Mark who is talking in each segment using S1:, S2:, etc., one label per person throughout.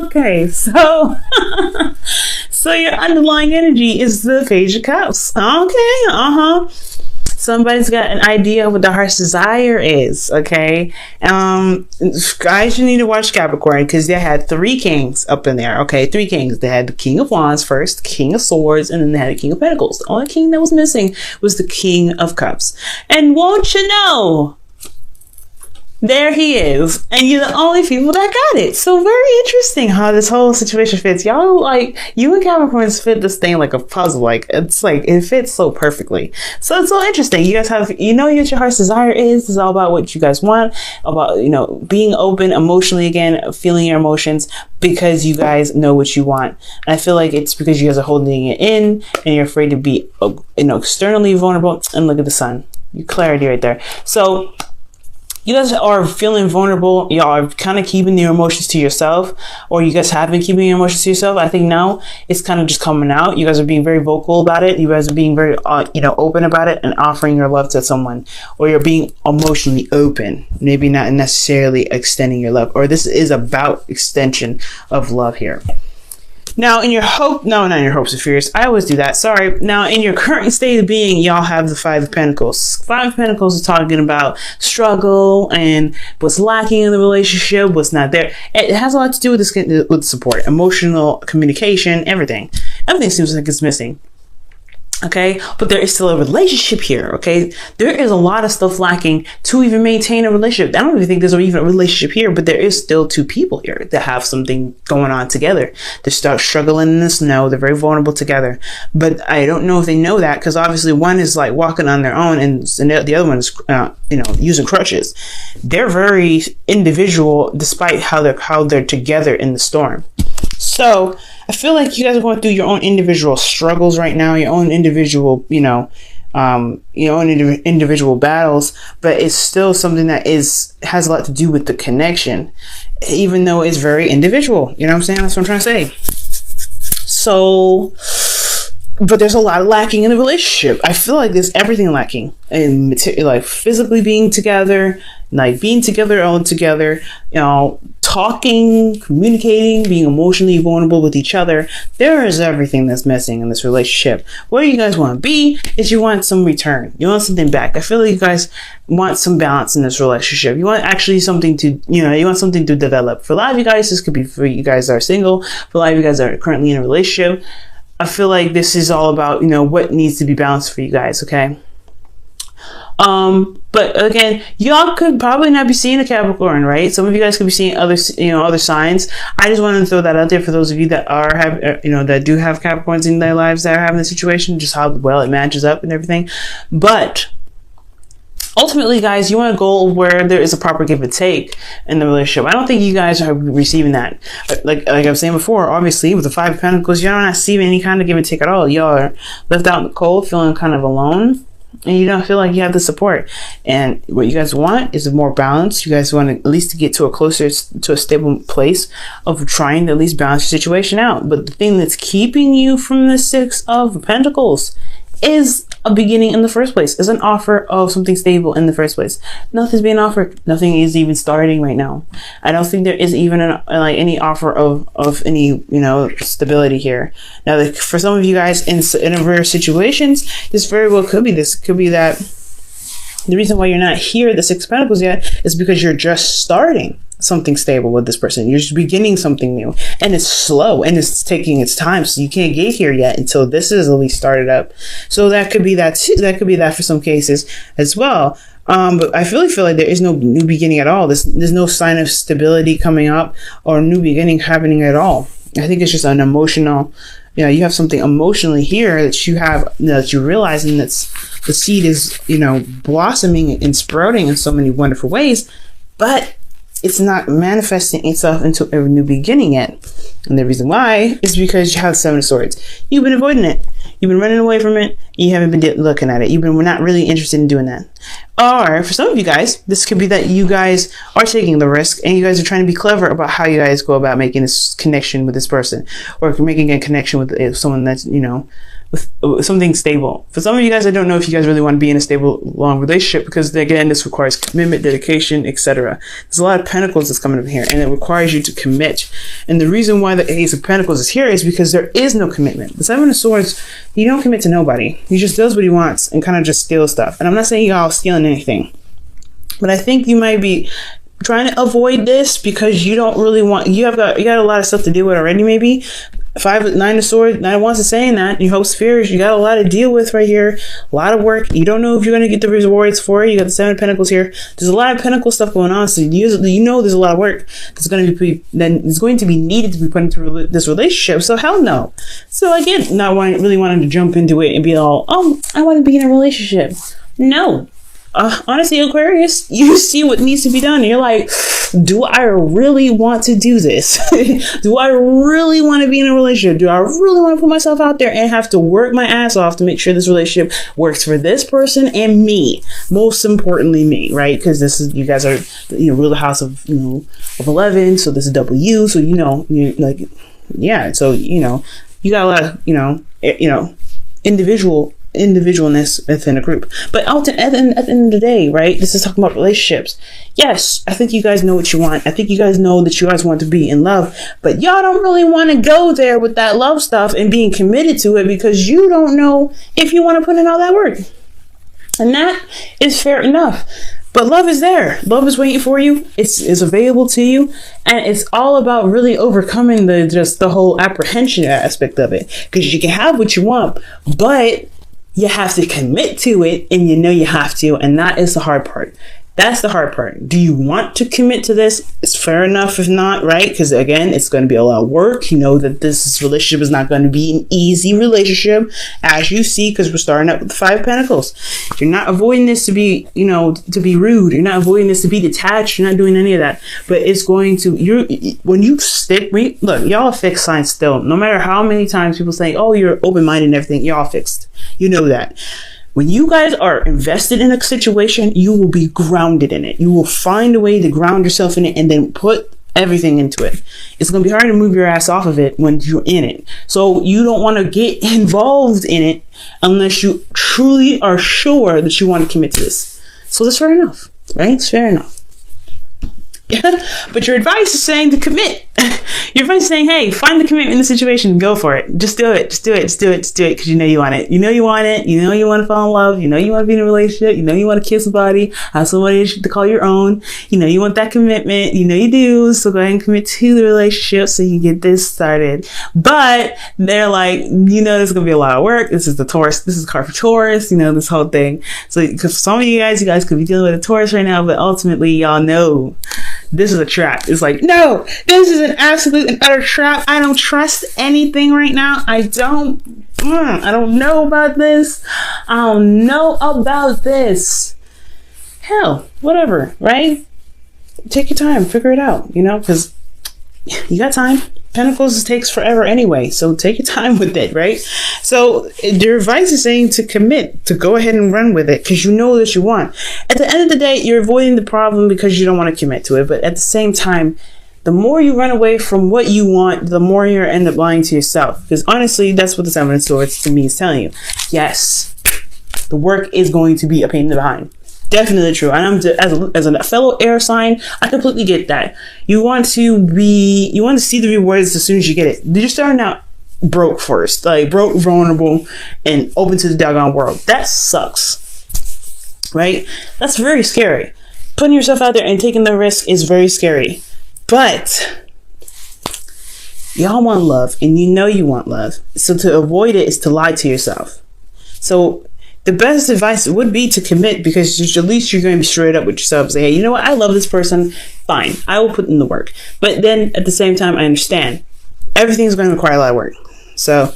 S1: Okay, so so your underlying energy is the Page of Cups. Okay, somebody's got an idea of what the heart's desire is. Okay, guys, you need to watch Capricorn because they had three kings up in there. Okay, three kings. They had the King of Wands first, King of Swords, and then they had the King of Pentacles. The only king that was missing was the King of Cups. And won't you know, there he is, and you're the only people that got it. So very interesting how this whole situation fits. Y'all, like, you and Capricorns fit this thing like a puzzle. Like, it's like, it fits so perfectly. So it's so interesting. You guys have, you know what your heart's desire is. It's all about what you guys want, about, you know, being open emotionally again, feeling your emotions, because you guys know what you want. And I feel like it's because you guys are holding it in and you're afraid to be, you know, externally vulnerable. And look at the sun. Your clarity right there. So you guys are feeling vulnerable. Y'all are kind of keeping your emotions to yourself, or you guys have been keeping your emotions to yourself. I think now it's kind of just coming out. You guys are being very vocal about it. You guys are being very, you know, open about it and offering your love to someone, or you're being emotionally open. Maybe not necessarily extending your love, or this is about extension of love here. Now, in your hope, no, not in your hopes and fears. I always do that. Sorry. Now, in your current state of being, y'all have the Five of Pentacles. Five of Pentacles is talking about struggle and what's lacking in the relationship, what's not there. It has a lot to do with this, with support, emotional communication, everything. Everything seems like it's missing. Okay, but there is still a relationship here. Okay, there is a lot of stuff lacking to even maintain a relationship. I don't even think there's even a relationship here, but there is still two people here that have something going on together. They start struggling in the snow. They're very vulnerable together, but I don't know if they know that, because obviously one is like walking on their own, and the other one is, you know, using crutches. They're very individual, despite how they're together in the storm. So I feel like you guys are going through your own individual struggles right now, your own individual, you know, your own individual battles, but it's still something that has a lot to do with the connection, even though it's very individual. You know what I'm saying? That's what I'm trying to say. So, but there's a lot lacking in the relationship. I feel like there's everything lacking, and like physically being together, like being together, all together, you know, talking, communicating, being emotionally vulnerable with each other. There is everything that's missing in this relationship. Where you guys want to be is you want some return. You want something back. I feel like you guys want some balance in this relationship. You want actually something to, you know, you want something to develop. For a lot of you guys, this could be for you guys that are single. For a lot of you guys that are currently in a relationship, I feel like this is all about, you know, what needs to be balanced for you guys. Okay. But again, y'all could probably not be seeing a Capricorn, right? Some of you guys could be seeing other signs. I just wanted to throw that out there for those of you that that do have Capricorns in their lives that are having this situation, just how well it matches up and everything. But ultimately, guys, you want a goal where there is a proper give and take in the relationship. I don't think you guys are receiving that. Like I was saying before, obviously, with the Five of Pentacles, you're not receiving any kind of give and take at all. Y'all are left out in the cold, feeling kind of alone, and you don't feel like you have the support. And what you guys want is more balance. You guys want to at least to get to a stable place of trying to at least balance your situation out. But the thing that's keeping you from the Six of Pentacles is a beginning in the first place, is an offer of something stable in the first place. Nothing's being offered. Nothing is even starting right now. I don't think there is even any offer of any, you know, stability here. Now, like, for some of you guys in rare situations, this very well could be this. Could be that the reason why you're not here at the Six of Pentacles yet is because you're just starting something stable with this person. You're just beginning something new, and it's slow and it's taking its time, so you can't get here yet until this is at least started up. So that could be that too. That could be that for some cases as well. But I feel like there is no new beginning at all. There's no sign of stability coming up or new beginning happening at all. I think it's just an emotional, you know, you have something emotionally here that you have, that you're realizing that's the seed is, you know, blossoming and sprouting in so many wonderful ways, but it's not manifesting itself into a new beginning yet. And the reason why is because you have Seven of Swords. You've been avoiding it. You've been running away from it. You haven't been looking at it. We're not really interested in doing that. Or for some of you guys, this could be that you guys are taking the risk and you guys are trying to be clever about how you guys go about making this connection with this person, or making a connection with someone that's, you know, with something stable. For some of you guys, I don't know if you guys really want to be in a stable, long relationship, because again, this requires commitment, dedication, etc. There's a lot of pentacles that's coming up here, and it requires you to commit. And the reason why the Ace of Pentacles is here is because there is no commitment. The Seven of Swords, he don't commit to nobody. He just does what he wants and kind of just steals stuff. And I'm not saying y'all stealing anything, but I think you might be trying to avoid this because you don't really want, you got a lot of stuff to deal with already, maybe. Nine of Swords, Nine of Wands is saying that. You hope spheres, you got a lot to deal with right here. A lot of work. You don't know if you're going to get the rewards for it. You got the Seven of Pentacles here. There's a lot of Pentacle stuff going on. So you know there's a lot of work that's going to be needed to be put into this relationship. So hell no. So again, really wanting to jump into it and be all, oh, I want to be in a relationship. No. Honestly, Aquarius, you see what needs to be done. And you're like, do I really want to do this? Do I really want to be in a relationship? Do I really want to put myself out there and have to work my ass off to make sure this relationship works for this person and me? Most importantly, me, right? Because you guys are, ruler house of 11. So this is W. So, you're like, yeah. So, you got a lot of, individualness within a group. But at the end of the day, right, this is talking about relationships. Yes, I think you guys know what you want. I think you guys know that you guys want to be in love, but y'all don't really want to go there with that love stuff and being committed to it because you don't know if you want to put in all that work. And that is fair enough. But love is there. Love is waiting for you. It's available to you. And it's all about really overcoming the whole apprehension aspect of it. Because you can have what you want, but you have to commit to it, and you have to, and that is the hard part. That's the hard part. Do you want to commit to this? It's fair enough if not, right? Because again, it's going to be a lot of work. You know that this relationship is not going to be an easy relationship, as you see, because we're starting out with the Five of Pentacles. You're not avoiding this to be, to be rude. You're not avoiding this to be detached. You're not doing any of that. But it's going to, look, y'all are fixed signs still. No matter how many times people say, oh, you're open-minded and everything, y'all fixed. You know that. When you guys are invested in a situation, you will be grounded in it. You will find a way to ground yourself in it and then put everything into it. It's going to be hard to move your ass off of it when you're in it. So you don't want to get involved in it unless you truly are sure that you want to commit to this. So that's fair enough, right? It's fair enough. But your advice is saying to commit. Your advice is saying, hey, find the commitment in the situation and go for it. Just do it. Just do it. Just do it. Just do it. Because you know you want it. You know you want it. You know you want to fall in love. You know you want to be in a relationship. You know you want to kiss somebody. Have somebody to call your own. You know you want that commitment. You know you do. So go ahead and commit to the relationship so you get this started. But they're like, there's going to be a lot of work. This is the Taurus. This is card for Taurus. This whole thing. So because some of you guys could be dealing with a Taurus right now, but ultimately y'all know this is a trap. It's like, no, this is an absolute and utter trap. I don't trust anything right now. I don't know about this. I don't know about this. Hell, whatever, right? Take your time, figure it out, because you got time. Pentacles takes forever anyway, so take your time with it, right? So your advice is saying to commit, to go ahead and run with it, because you know that you want. At the end of the day, you're avoiding the problem because you don't want to commit to it, but at the same time, the more you run away from what you want, the more you end up lying to yourself. Because honestly, that's what the Seven of Swords to me is telling you. Yes, the work is going to be a pain in the behind. Definitely true. And as a fellow air sign, I completely get that. You want to see the rewards as soon as you get it. You're starting out broke first, like broke, vulnerable, and open to the doggone world. That sucks, right? That's very scary. Putting yourself out there and taking the risk is very scary. But y'all want love, and you want love. So to avoid it is to lie to yourself. So the best advice would be to commit, because at least you're going to be straight up with yourself and say, hey, you know what? I love this person. Fine. I will put in the work. But then at the same time, I understand everything's going to require a lot of work. So,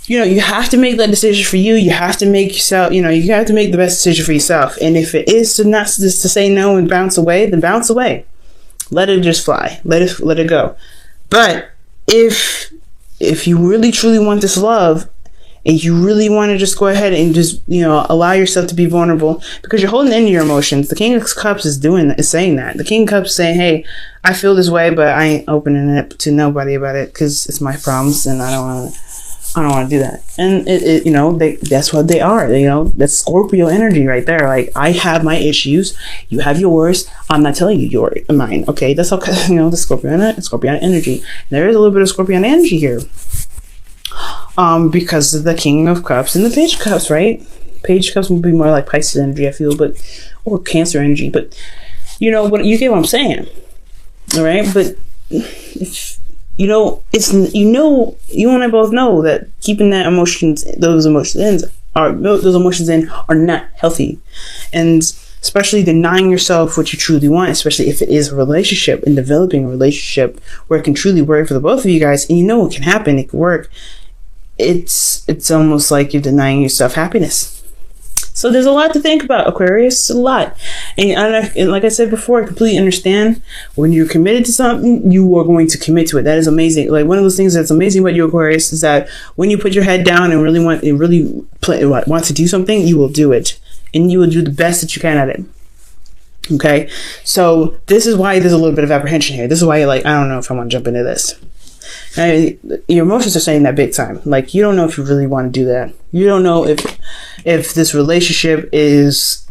S1: you have to make that decision for you. You have to make yourself, you have to make the best decision for yourself. And if it is to say no and bounce away, then bounce away. Let it just fly. Let it go. But if you really truly want this love, and you really want to just go ahead and just, allow yourself to be vulnerable, because you're holding into your emotions. The King of Cups is saying that. The King of Cups is saying, hey, I feel this way, but I ain't opening it to nobody about it because it's my problems, and I I don't want to do that. And you know, that's what they are. You know, that's Scorpio energy right there. Like, I have my issues, you have yours. I'm not telling you your mine. Okay, that's okay. You know, the Scorpion energy. There is a little bit of Scorpion energy here. Because of the King of Cups and the Page of Cups, right? Page of Cups would be more like Pisces energy, I feel, or Cancer energy. But you know what? You get what I'm saying, all right? But if you know, you and I both know that keeping those emotions in are not healthy, and especially denying yourself what you truly want, especially if it is a relationship and developing a relationship where it can truly work for the both of you guys, and you know it can happen, it can work. It's almost like you're denying yourself happiness. So there's a lot to think about, Aquarius, a lot. And like I said before, I completely understand when you're committed to something, you are going to commit to it. That is amazing. Like, one of those things that's amazing about you, Aquarius, is that when you put your head down and really want to do something, you will do it. And you will do the best that you can at it. Okay? So this is why there's a little bit of apprehension here. This is why you're like, I don't know if I want to jump into this. Your emotions are saying that big time. Like, you don't know if you really want to do that. You don't know if this relationship is,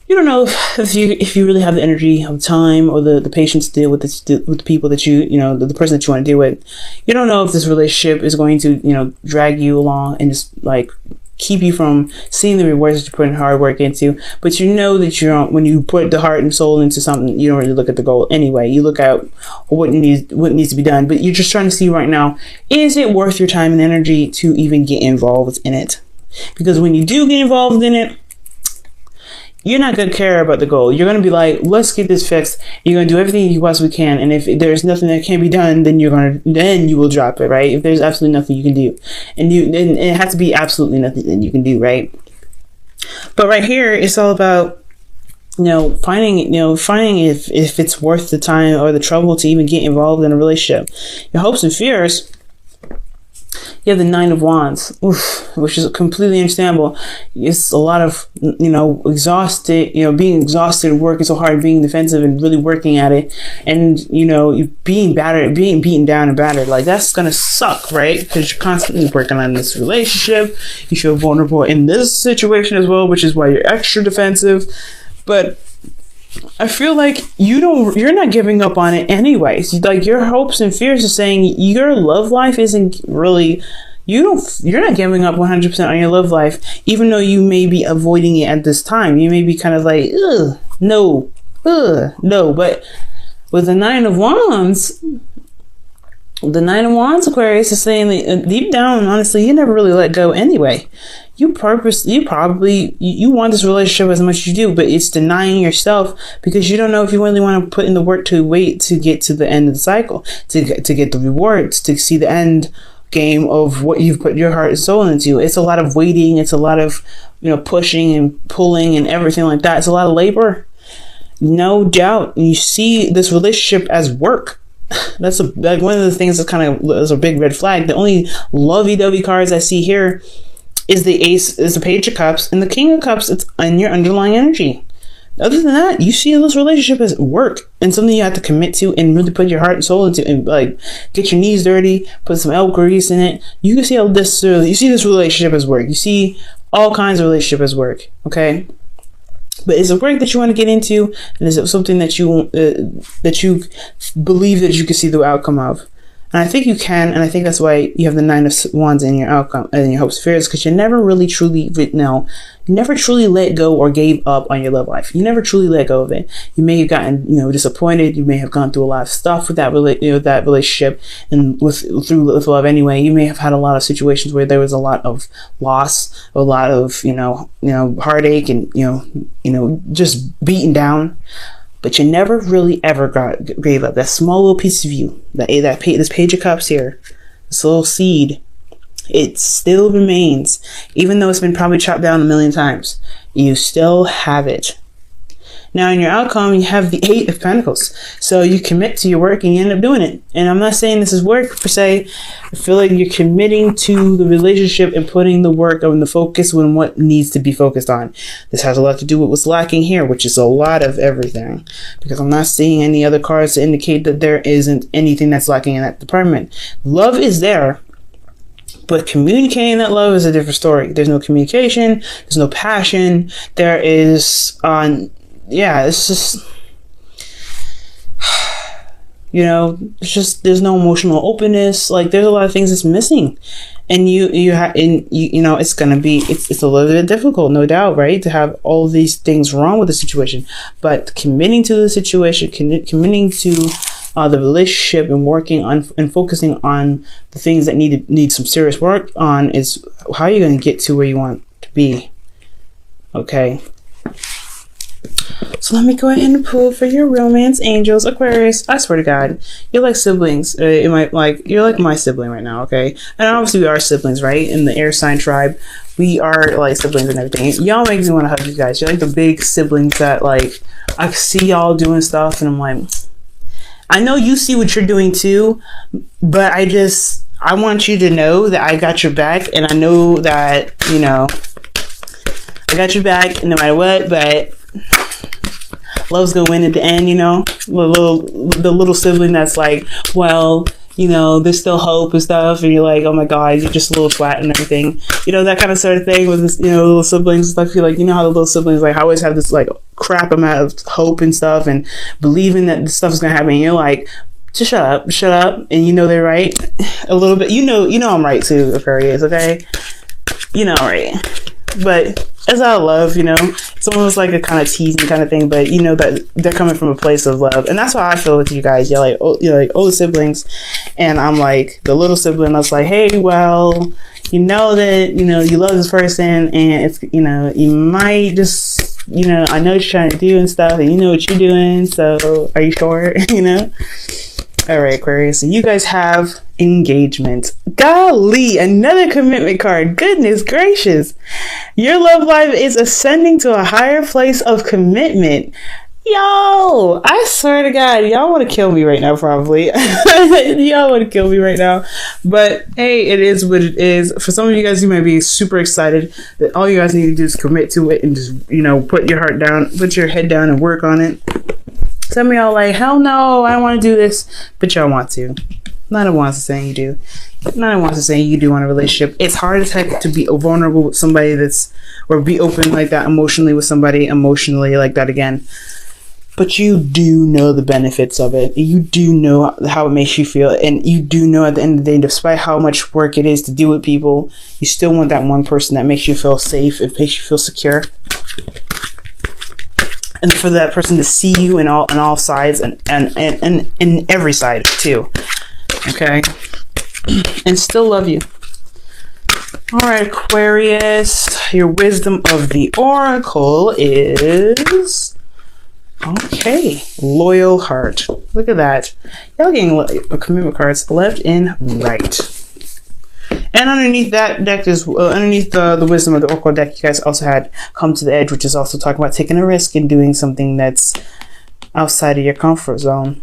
S1: you don't know if you really have the energy of time or the patience to deal with with the people that you know, the person that you want to deal with. You don't know if this relationship is going to, you know, drag you along and just like keep you from seeing the rewards that you put in hard work into. But you know that when you put the heart and soul into something, you don't really look at the goal anyway. You look at what needs to be done. But you're just trying to see right now, is it worth your time and energy to even get involved in it? Because when you do get involved in it, you're not going to care about the goal. You're going to be like, let's get this fixed. You're going to do everything you possibly can. And if there's nothing that can be done, then you will drop it, right? If there's absolutely nothing you can do. And it has to be absolutely nothing that you can do, right? But right here, it's all about, finding if it's worth the time or the trouble to even get involved in a relationship. Your hopes and fears. You have the Nine of Wands, which is completely understandable. It's a lot of, exhausted, being exhausted, working so hard, being defensive and really working at it. And, you being beaten down and battered. Like, that's going to suck, right? Because you're constantly working on this relationship. You feel vulnerable in this situation as well, which is why you're extra defensive. But I feel like you're not giving up on it anyways. Like, your hopes and fears are saying your love life isn't really, you're not giving up 100% on your love life, even though you may be avoiding it at this time. You may be kind of like, no. But with the Nine of Wands, Aquarius is saying that deep down, honestly, you never really let go anyway. You want this relationship as much as you do, but it's denying yourself because you don't know if you really want to put in the work to wait to get to the end of the cycle, to get the rewards, to see the end game of what you've put your heart and soul into. It's a lot of waiting. It's a lot of, pushing and pulling and everything like that. It's a lot of labor. No doubt. And you see this relationship as work. That's one of the things that's a big red flag. The only lovey-dovey cards I see here is the Page of Cups and the King of Cups. It's in your underlying energy. Other than that, you see this relationship as work and something you have to commit to and really put your heart and soul into, and like get your knees dirty, put some elk grease in it. You can see you see this relationship as work. You see all kinds of relationship as work. Okay. But is it work that you want to get into, and is it something that you believe that you can see the outcome of? And I think you can, and I think that's why you have the Nine of Wands in your outcome and your hopes and fears, because you never truly let go or gave up on your love life. You never truly let go of it. You may have gotten, disappointed. You may have gone through a lot of stuff with that relationship, and with love anyway. You may have had a lot of situations where there was a lot of loss, a lot of heartache, and just beaten down. But you never really ever gave up. That small little piece of you, this Page of Cups here, this little seed, it still remains. Even though it's been probably chopped down a million times, you still have it. Now, in your outcome, you have the Eight of Pentacles. So you commit to your work and you end up doing it. And I'm not saying this is work per se. I feel like you're committing to the relationship and putting the work on the focus on what needs to be focused on. This has a lot to do with what's lacking here, which is a lot of everything. Because I'm not seeing any other cards to indicate that there isn't anything that's lacking in that department. Love is there. But communicating that love is a different story. There's no communication. There's no passion. There is, it's just, it's just, there's no emotional openness. Like, there's a lot of things that's missing. And it's gonna be, it's a little bit difficult, no doubt, right? To have all these things wrong with the situation. But committing to the situation, committing to the relationship and working on and focusing on the things that need some serious work on is how you're going to get to where you want to be. Okay. So let me go ahead and pull for your romance angels. Aquarius, I swear to God, you're like siblings. You're like my sibling right now, okay? And obviously we are siblings, right? In the air sign tribe, we are like siblings and everything. Y'all make me want to hug you guys. You're like the big siblings that, like, I see y'all doing stuff and I'm like, I know you see what you're doing too, but I want you to know that I got your back, and I know that, I got your back no matter what, but love's gonna win at the end, the little sibling that's like, well, there's still hope and stuff, and you're like, oh my God, you're just a little twat and everything, that kind of sort of thing with this, little siblings and stuff. You're like, how the little siblings like always have this like crap amount of hope and stuff and believing that this stuff is gonna happen, and you're like, just shut up, and they're right a little bit, I'm right too, Aquarius, okay, right, but it's out of love, it's almost like a kind of teasing kind of thing, but that they're coming from a place of love, and that's how I feel with you guys. You're like older siblings, and I'm like the little sibling that's like, hey, well, that you love this person, and it's you might just I know what you're trying to do and stuff, and what you're doing, so are you sure? All right, Aquarius, so you guys have engagement. Golly, another commitment card. Goodness gracious. Your love life is ascending to a higher place of commitment. Yo, I swear to God, y'all want to kill me right now, probably. Y'all want to kill me right now. But hey, it is what it is. For some of you guys, you might be super excited that all you guys need to do is commit to it and just, put your head down and work on it. Some of y'all like, hell no, I don't want to do this, but y'all want to. None of wants to say you do. None of wants to say you do want a relationship. It's hard as heck to be vulnerable with somebody or be open like that emotionally with somebody emotionally like that again. But you do know the benefits of it. You do know how it makes you feel. And you do know at the end of the day, despite how much work it is to do with people, you still want that one person that makes you feel safe and makes you feel secure. And for that person to see you in all sides and in every side too. Okay? And still love you. Alright, Aquarius. Your wisdom of the oracle is... Okay. Loyal heart. Look at that. Y'all getting commitment cards left and right. And underneath that deck is underneath the wisdom of the oracle deck, you guys also had come to the edge, which is also talking about taking a risk and doing something that's outside of your comfort zone.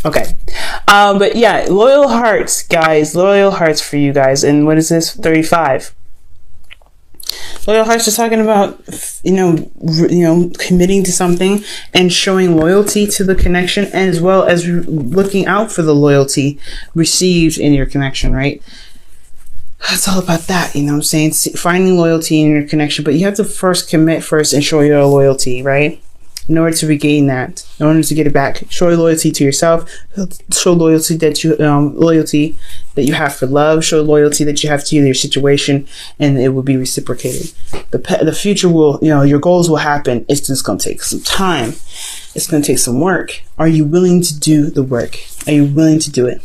S1: Okay. But yeah, loyal hearts, guys. Loyal hearts for you guys. And what is this? 35. Loyal hearts is talking about, committing to something and showing loyalty to the connection, and as well as looking out for the loyalty received in your connection, right? It's all about that, what I'm saying? Finding loyalty in your connection, but you have to first commit first and show your loyalty, right? In order to regain that, in order to get it back, show loyalty to yourself, show loyalty that you have for love, show loyalty that you have to your situation, and it will be reciprocated. The future will, your goals will happen. It's just going to take some time. It's going to take some work. Are you willing to do the work? Are you willing to do it?